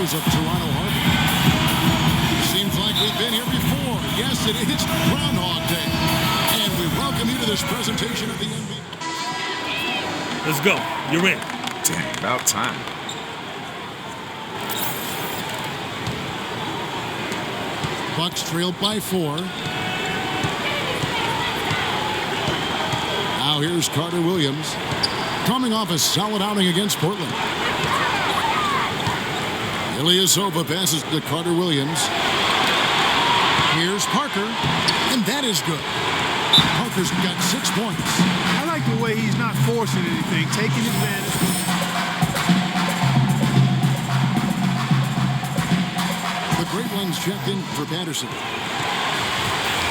shores of Toronto Harbor. Seems like we've been here before. Yes, it is Groundhog Day. And we welcome you to this presentation of the NBA. Let's go. You're in. Dang, about time. Bucks trailed by 4. Now here's Carter Williams, coming off a solid outing against Portland. Ilyasova passes to Carter Williams. Here's Parker, and that is good. Parker's got 6 points. I like the way he's not forcing anything, taking advantage. The Great Ones checked in for Patterson.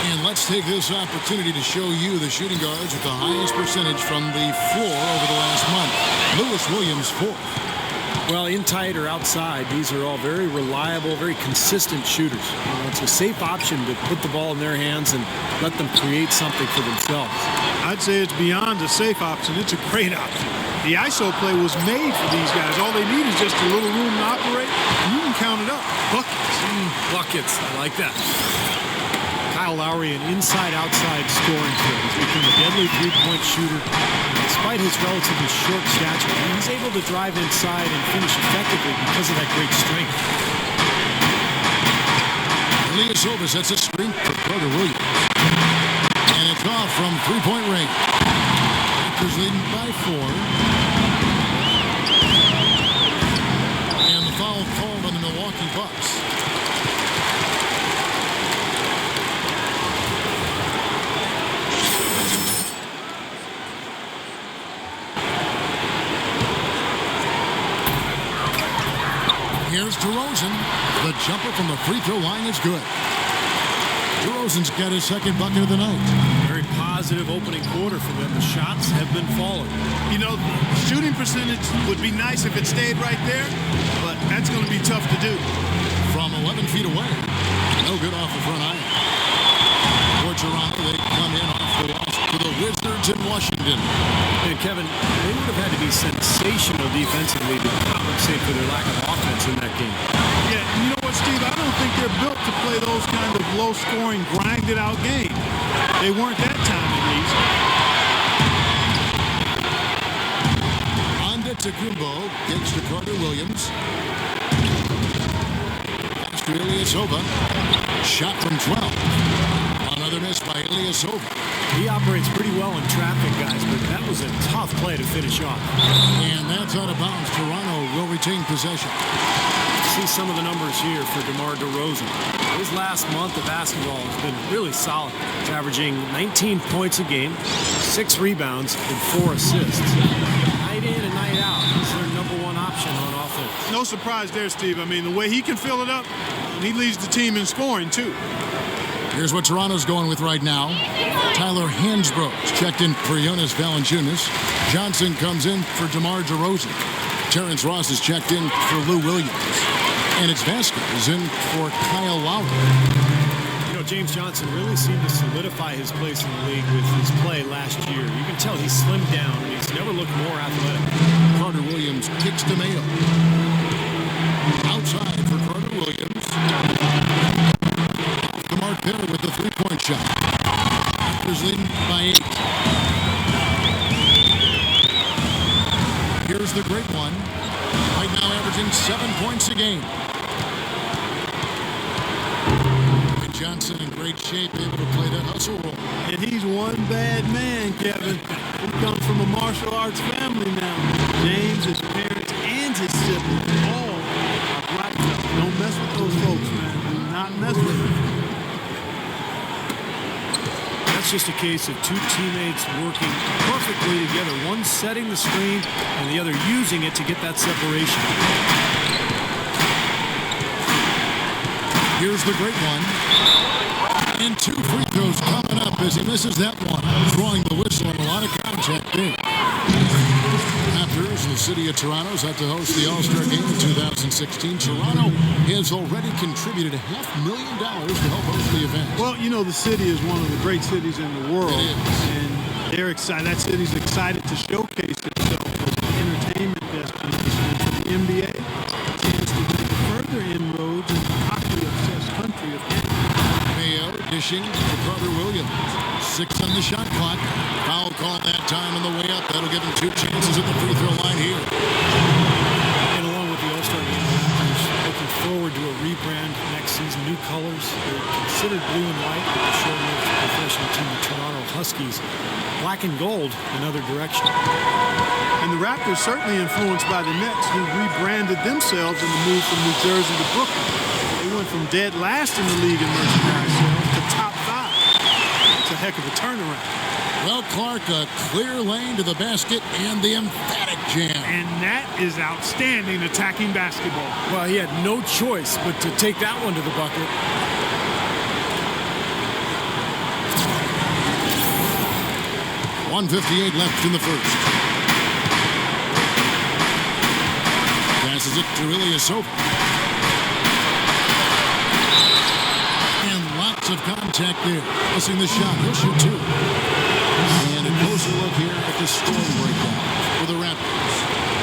And let's take this opportunity to show you the shooting guards with the highest percentage from the floor over the last month. Lewis Williams, 4th. Well, in tight or outside, these are all very reliable, very consistent shooters. You know, it's a safe option to put the ball in their hands and let them create something for themselves. I'd say it's beyond a safe option. It's a great option. The ISO play was made for these guys. All they need is just a little room to operate, and you can count it up. Buckets. Buckets. I like that. Kyle Lowry, an inside-outside scoring threat. He's become a deadly three-point shooter. Despite his relatively short stature, he's able to drive inside and finish effectively because of that great strength. Ilyasova sets a screen for Carter Williams. And it's off from three-point range. Raptors leading by 4. And the foul called on the Milwaukee Bucks. Here's DeRozan. The jumper from the free throw line is good. DeRozan's got his second bucket of the night. Very positive opening quarter for them. The shots have been falling. You know, shooting percentage would be nice if it stayed right there, but that's going to be tough to do. From 11 feet away. No good off the front iron. For Toronto, they come in off the loss to the Wizards in Washington. And Kevin, they would have had to be sensational defensively to compensate for their lack of offense in that game. Yeah, you know what, Steve? I don't think they're built to play those kind of low-scoring, grinded-out games. They weren't that time, at least. Antetokounmpo gets to Carter Williams. Pass to Ilyasova. Shot from 12. Another miss by Ilyasova. He operates pretty well in traffic, guys, but that was a tough play to finish off. And that's out of bounds. Toronto will retain possession. See some of the numbers here for DeMar DeRozan. His last month of basketball has been really solid. He's averaging 19 points a game, 6 rebounds, and 4 assists. Night in and night out, he's their #1 option on offense. No surprise there, Steve. I mean, the way he can fill it up, and he leads the team in scoring, too. Here's what Toronto's going with right now. Tyler Hansbrough's checked in for Jonas Valanciunas. Johnson comes in for DeMar DeRozan. Terrence Ross is checked in for Lou Williams. And it's Vasquez in for Kyle Lowry. You know, James Johnson really seemed to solidify his place in the league with his play last year. You can tell he's slimmed down and he's never looked more athletic. Carter Williams kicks to Mayo. Outside for Carter Williams. Off the mark there with the three-point shot. Raptors leading by 8. Here's the great one. Right now averaging 7 points a game. And Johnson in great shape, able to play that hustle role. And he's one bad man, Kevin. He comes from a martial arts family now. James, his parents, and his siblings all are black belts. Don't mess with those folks, man. Do not mess with them. That's just a case of two teammates working perfectly together. One setting the screen and the other using it to get that separation. Here's the great one. And 2 free throws coming up as he misses that one. Throwing the whistle and a lot of contact there. Raptors, the city of Toronto, is set to host the All-Star Game in 2016. Toronto has already contributed $500,000 to help host the event. Well, you know, the city is one of the great cities in the world. It is. And they're excited. That city's excited to showcase itself as an entertainment destination. And for the NBA, a chance to go further finishing for Carter Williams. 6 on the shot clock. Foul call that time on the way up. That'll give him 2 chances at the free throw line here. And along with the All-Star game, Raptors looking forward to a rebrand next season. New colors. They're considered blue and white, but the short-lived professional team, the Toronto Huskies, black and gold, another direction. And the Raptors certainly influenced by the Nets, who rebranded themselves in the move from New Jersey to Brooklyn. They went from dead last in the league in merchandise sales to top 5. It's a heck of a turnaround. Well, Clark, a clear lane to the basket and the emphatic jam. And that is outstanding attacking basketball. Well, he had no choice but to take that one to the bucket. 1:58 left in the first. Passes it to Ilyasova. And lots of contact there. Missing the shot. He'll shoot 2. And a closer look here at the scoring breakdown for the Raptors.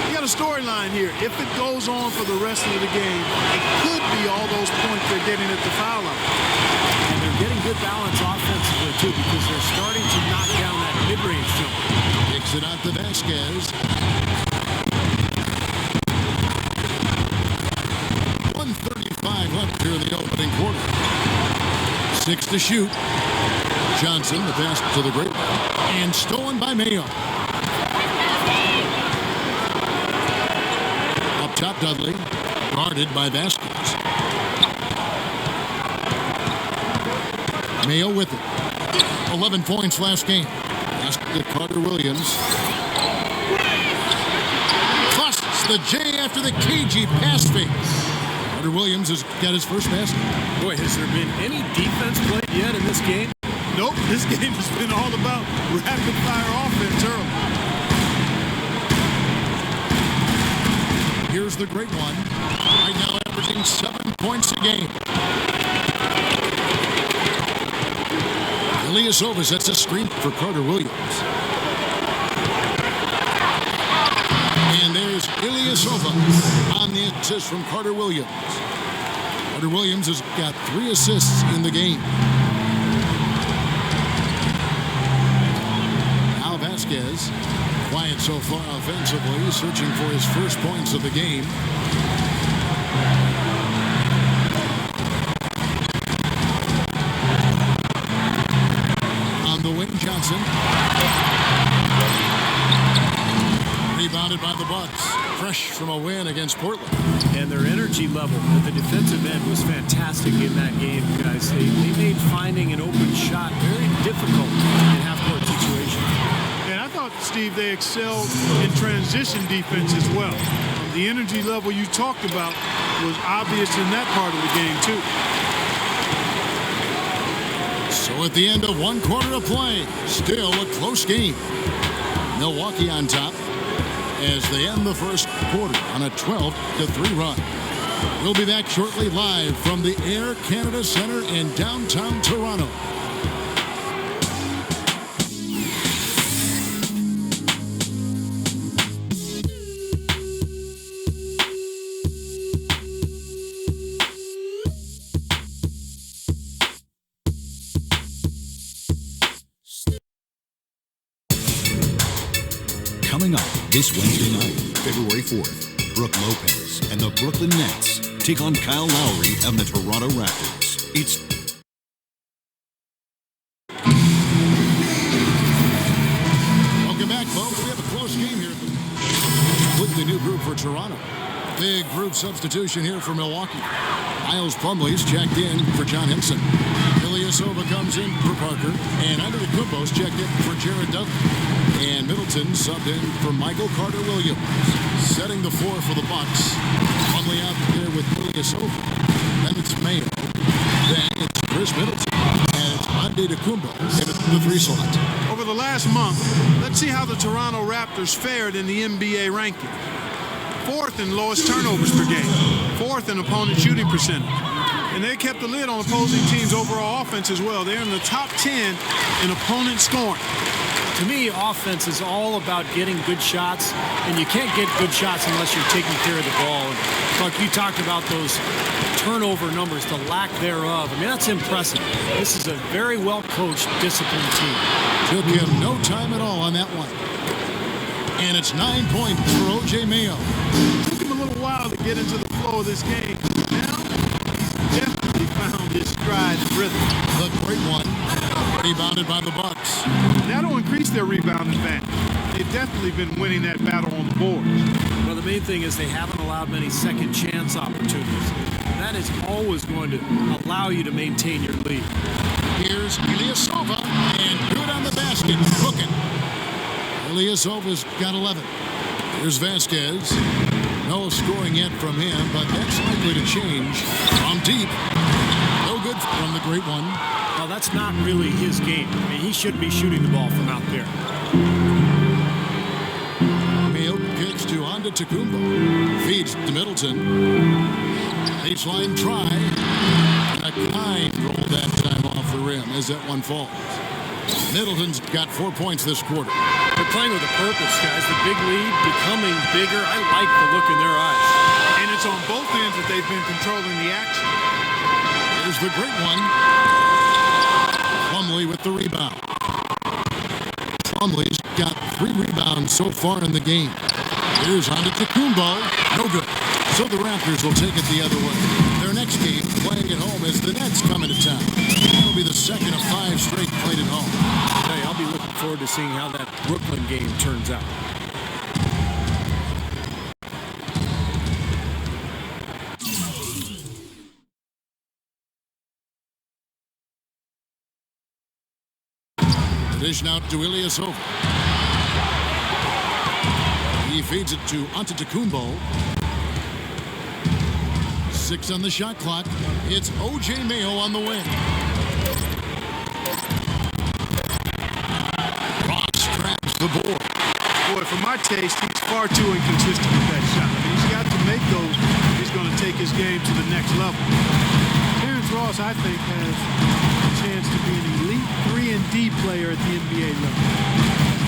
You got a storyline here. If it goes on for the rest of the game, it could be all those points they're getting at the foul line. And they're getting good balance offensively, too, because they're starting to knock down that mid-range jump. Kicks it out to Vasquez. 1:35 left here in the opening quarter. 6 to shoot. Johnson, the pass to the great one. And stolen by Mayo. Up top, Dudley. Guarded by Vasquez. Mayo with it. 11 points last game. Pass to Carter Williams. Busts the J after the cagey pass fake. Carter Williams has got his first basket. Boy, has there been any defense played yet in this game? Nope, this game has been all about rapid-fire offense early. Here's the great one. Right now averaging 7 points a game. Ilyasova sets a screen for Carter Williams. And there's Ilyasova on the assist from Carter Williams. Carter Williams has got 3 assists in the game. Now Vasquez, quiet so far offensively, searching for his first points of the game. On the wing, Johnson. Rebounded by the Bucks, fresh from a win against Portland. And their energy level at the defensive end was fantastic in that game, guys. They made finding an open shot very difficult in half-court situations. And I thought, Steve, they excelled in transition defense as well. The energy level you talked about was obvious in that part of the game, too. So at the end of 1 quarter of play, still a close game. Milwaukee on top as they end the first quarter on a 12-3 run. We'll be back shortly live from the Air Canada Centre in downtown Toronto. Coming up this Wednesday night, February 4th, Brooke Lopez and the Brooklyn Nets take on Kyle Lowry and the Toronto Raptors. It's Welcome back, folks. We have a close game here. Completely new group for Toronto. Big group substitution here for Milwaukee. Miles Plumlee's checked in for John Henson. Ilyasova comes in for Parker. And Antetokounmpo's checked in for Jared Dudley. And Middleton subbed in for Michael Carter Williams. Setting the floor for the Bucks. Plumlee out there with Ilyasova. Then it's Mayo. Then it's Chris Middleton. And it's Antetokounmpo in the 3 slot. Over the last month, let's see how the Toronto Raptors fared in the NBA ranking. 4th in lowest turnovers per game. 4th in opponent shooting percentage. And they kept the lid on opposing teams' overall offense as well. They're in the top 10 in opponent scoring. To me, offense is all about getting good shots, and you can't get good shots unless you're taking care of the ball. And Clark, you talked about those turnover numbers, the lack thereof. I mean, that's impressive. This is a very well-coached, disciplined team. Took him no time at all on that one. And it's 9 points for O.J. Mayo. Took him a little while to get into the flow of this game. Now, he's definitely found his stride and rhythm. The great one, rebounded by the Bucks. That'll increase their rebound advantage. They've definitely been winning that battle on the boards. Well, the main thing is they haven't allowed many second chance opportunities. That is always going to allow you to maintain your lead. Here's Ilyasova, and good on the basket. Hook it. Ilyasova's got 11. Here's Vasquez. No scoring yet from him, but that's likely to change. From deep. No good from the great one. Well, that's not really his game. I mean, he should be shooting the ball from out there. Mayo kicks to Antetokounmpo. Feeds to Middleton. Baseline try. And a kind roll that time off the rim as that one falls. Middleton's got 4 points this quarter. They're playing with a purpose, guys. The big lead becoming bigger. I like the look in their eyes. And it's on both ends that they've been controlling the action. Here's the great one. Plumlee with the rebound. Plumlee's got 3 rebounds so far in the game. Here's Antetokounmpo. No good. So the Raptors will take it the other way. Their next game, playing at home, is the Nets coming to town. It'll be the second of 5 straight played at home. Hey, I'll be looking forward to seeing how that Brooklyn game turns out. Dish out to Ilyasova. He feeds it to Antetokounmpo. 6 on the shot clock. It's O.J. Mayo on the wing. Ross traps the board. Boy, for my taste, he's far too inconsistent with that shot. I mean, he's got to make those if he's going to take his game to the next level. Terrence Ross, I think, has a chance to be an elite 3-and-D player at the NBA level.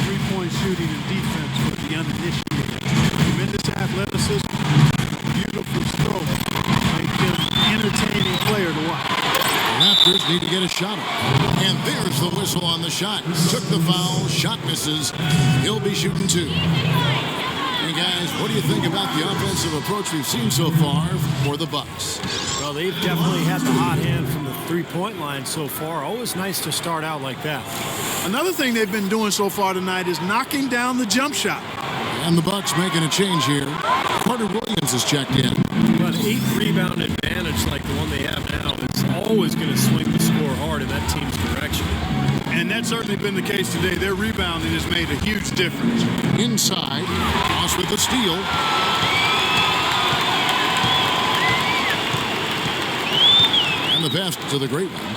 3-point shooting and defense for the uninitiated. Tremendous athleticism, beautiful stroke. Make him an entertaining player to watch. Raptors need to get a shot up. And there's the whistle on the shot. Took the foul. Shot misses. He'll be shooting 2. Hey guys, what do you think about the offensive approach we've seen so far for the Bucks? Well, they've definitely had the hot hand from the three-point line so far. Always nice to start out like that. Another thing they've been doing so far tonight is knocking down the jump shot. And the Bucks making a change here. Carter Williams is checked in. But 8-rebound advantage like the one they have now is always going to swing the score hard in that team's direction. And that's certainly been the case today. Their rebounding has made a huge difference. Inside, Ross with the steal. And the pass to the great one.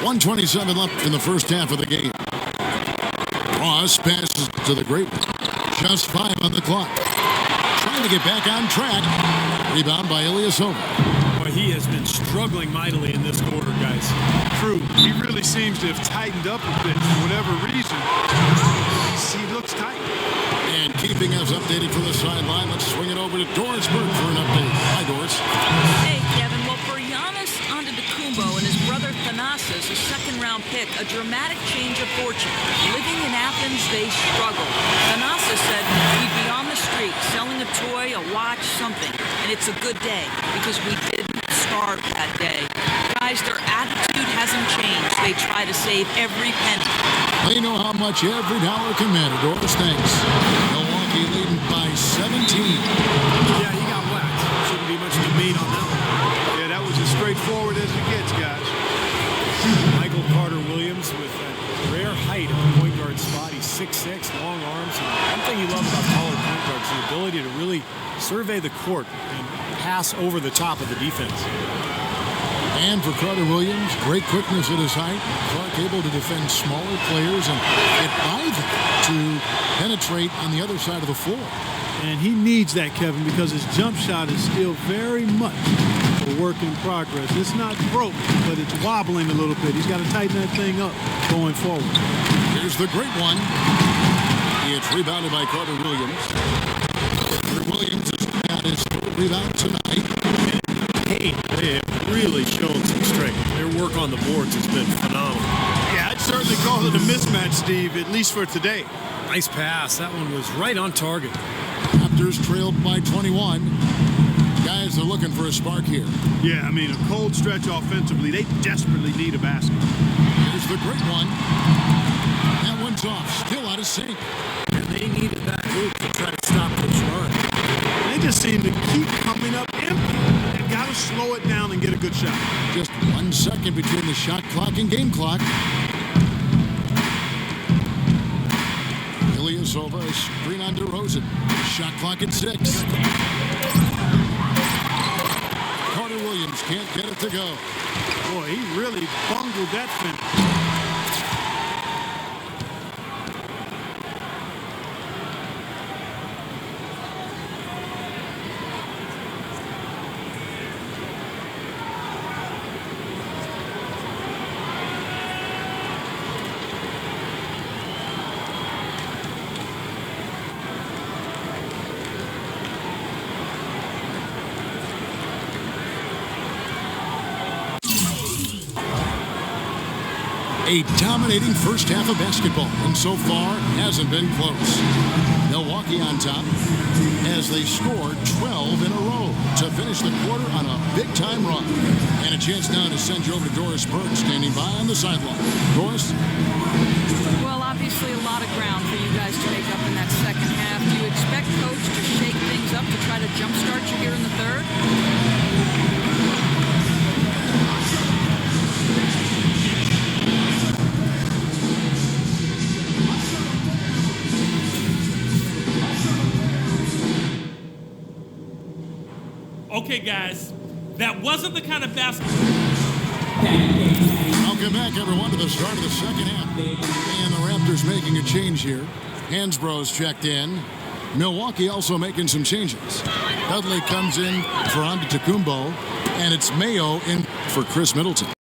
1:27 left in the first half of the game. Ross passes to the great one. Just 5 on the clock. Trying to get back on track. Rebound by Ilyasova. Boy, he has been struggling mightily in this quarter, guys. True. He really seems to have tightened up a bit for whatever reason. He looks tight. And keeping us updated from the sideline, let's swing it over to Doris Burke for an update. Hi, Doris. Hey, Kevin. Well, for Giannis Antetokounmpo and his brother Thanasis, a second-round pick, a dramatic change of fortune. Living in Athens, they struggled. Thanasis said we'd be on the street selling a toy, a watch, something. And it's a good day because we didn't starve that day. Guys, their attitude hasn't changed. They try to save every penny. They know how much every dollar can matter, Doris. Thanks. Milwaukee leading by 17. Yeah, he got whacked. Shouldn't be much debate on that one. Yeah, that was as straightforward as it gets, guys. Michael Carter Williams with that rare height at the point guard spot. He's 6'6", long arms. And one thing you love about taller point guards is the ability to really survey the court and pass over the top of the defense. And for Carter Williams, great quickness at his height. Clark able to defend smaller players and get by them to penetrate on the other side of the floor. And he needs that, Kevin, because his jump shot is still very much a work in progress. It's not broke, but it's wobbling a little bit. He's got to tighten that thing up going forward. Here's the great one. It's rebounded by Carter Williams. Williams has got his third rebound tonight. Hey, they have really shown some strength. Their work on the boards has been phenomenal. Yeah, I'd certainly call it a mismatch, Steve, at least for today. Nice pass. That one was right on target. Raptors trailed by 21. Guys are looking for a spark here. Yeah, I mean, a cold stretch offensively. They desperately need a basket. Here's the great one. That one's off. Still out of sync. And they needed that hoop to try to stop this run. They just seem to keep coming up empty. They got to slow it down and get a good shot. Just 1 second between the shot clock and game clock. Ilyasova, a screen on DeRozan. Shot clock at 6. Carter Williams can't get it to go. Boy, he really bungled that finish. A dominating first half of basketball, and so far hasn't been close. Milwaukee on top as they scored 12 in a row to finish the quarter on a big-time run. And a chance now to send you over to Doris Burke, standing by on the sideline. Doris? Well, obviously a lot of ground for you guys to make up in that second half. Do you expect Coach to shake things up to try to jumpstart you here in the third? Okay, guys, that wasn't the kind of basketball. Welcome back, everyone, to the start of the second half. And the Raptors making a change here. Hansbrough's checked in. Milwaukee also making some changes. Dudley comes in for Antetokounmpo, and it's Mayo in for Chris Middleton.